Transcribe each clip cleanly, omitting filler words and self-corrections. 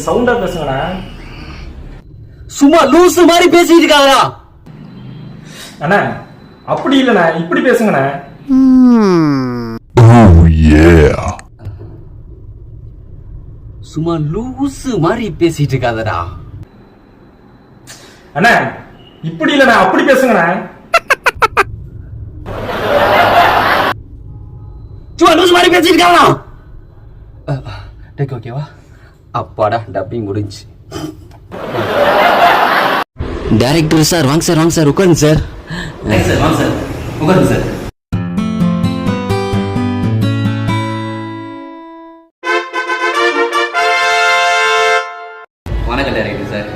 சவுண்டா பேசுங்கண்ணா. சும்மா லூசு மாதிரி பேசிட்டு இருக்காதா அண்ணா? அப்படி இல்லண்ணா, இப்படி பேசுங்கண்ணா. சும்மா லூசு மாதிரி பேசிட்டு இருக்காதடா. அண்ணா இப்படி இல்லண்ணா, அப்படி பேசுங்கண்ணா. சும்மா லூசு மாதிரி பேசிட்டு இருக்காதா. டேக் ஓகேவா? அப்பாடா டப்பிங் முடிஞ்சு. டைரக்டர் சார் வாங்க சார், வாங்க சார், உட்காருங்க சார். சார் வாங்க சார், உட்காருங்க சார். வணக்கம் டைரக்டர் சார்.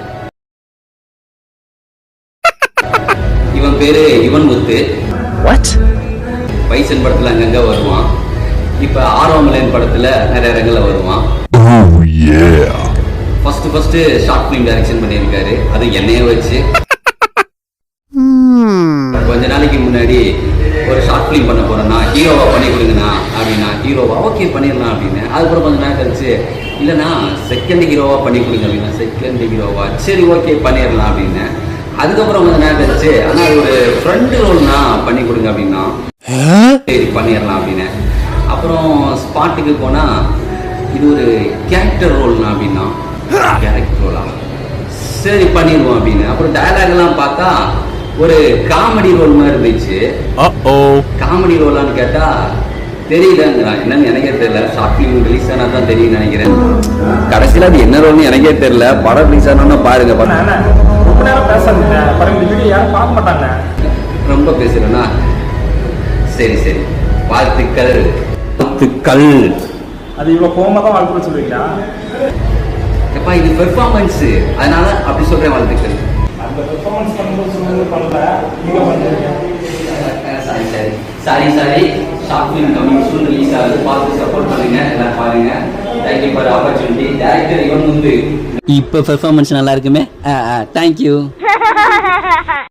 இவன் பேரு இவன் முத்து. வாட்? பைசன் படத்துல அங்கங்க வருவான். இப்ப ஆரோமலைன் படத்துல நிறைய இடங்கள்ல வருவான். ஃபர்ஸ்ட் ஷார்ட் ஃபிலிம் டைரக்ஷன் பண்ணியிருக்காரு, அது என்னைய வச்சு. கொஞ்ச நாளைக்கு முன்னாடி ஒரு ஷார்ட் ஃபிலிம் பண்ண போறேன்னா ஹீரோவா பண்ணி கொடுங்கண்ணா அப்படின்னா, ஹீரோவா ஓகே பண்ணிடலாம் அப்படின்னு. அதுக்கப்புறம் கொஞ்ச நேரம் கழிச்சு இல்லைண்ணா செகண்ட் ஹீரோவா பண்ணி கொடுங்க அப்படின்னா, செகண்ட் ஹீரோவா சரி ஓகே பண்ணிடலாம் அப்படின்னு. அதுக்கப்புறம் கொஞ்ச நேரம் கழிச்சு ஆனா ஒரு ஃப்ரண்ட் ரோல்னா பண்ணி கொடுங்க அப்படின்னா, சரி பண்ணிடலாம் அப்படின்னு. அப்புறம் ஸ்பாட்டுக்கு போனா இது ஒரு கேரக்டர் ரோல்னா அப்படின்னா, கேரக்டர் ரோலா சரி பண்ணிடுவோம் அப்படின்னு. அப்புறம் டயலாக் எல்லாம் பார்த்தா ஒரு காமெடி ரோல் மாதிரி இருந்துச்சு. காமெடி ரோலான்னு கேட்டா தெரியலங்கிறான். என்னன்னு எனக்கே தெரியல. ஷார்ட் ஃபிலிம் ரிலீஸ் ஆனா தான் தெரியும் நினைக்கிறேன். கடைசியில அது என்ன ரோல்னு எனக்கே தெரியல. படம் ரிலீஸ் ஆனா பாருங்க. ரொம்ப நேரம் பேசாதீங்க, பாருங்க இந்த வீடியோ யாரும் பார்க்க மாட்டாங்க. ரொம்ப பேசுறேன்னா சரி சரி, வாழ்த்துக்கள். வாழ்த்துக்கள். அது இவ்வளவு கோமா தான் வாழ்த்துக்கள் சொல்லுவீங்களா? எப்பா இது பெர்ஃபார்மன்ஸ், அதனால அப்படி சொல்றேன் வாழ்த்துக்கள். அந்த பெர்ஃபார்மன்ஸ் பண்ணும்போது சொல்லுங்க பண்ணல, நீங்க பண்ணுங்க. Sorry short film coming soon release ஆகுது, பார்த்து சப்போர்ட் பண்ணுங்க, எல்லாம் பாருங்க. Thank you for opportunity. டைரக்டர் இவன் முந்து. இப்போ பெர்ஃபார்மன்ஸ் நல்லா இருக்குமே. தேங்க்யூ.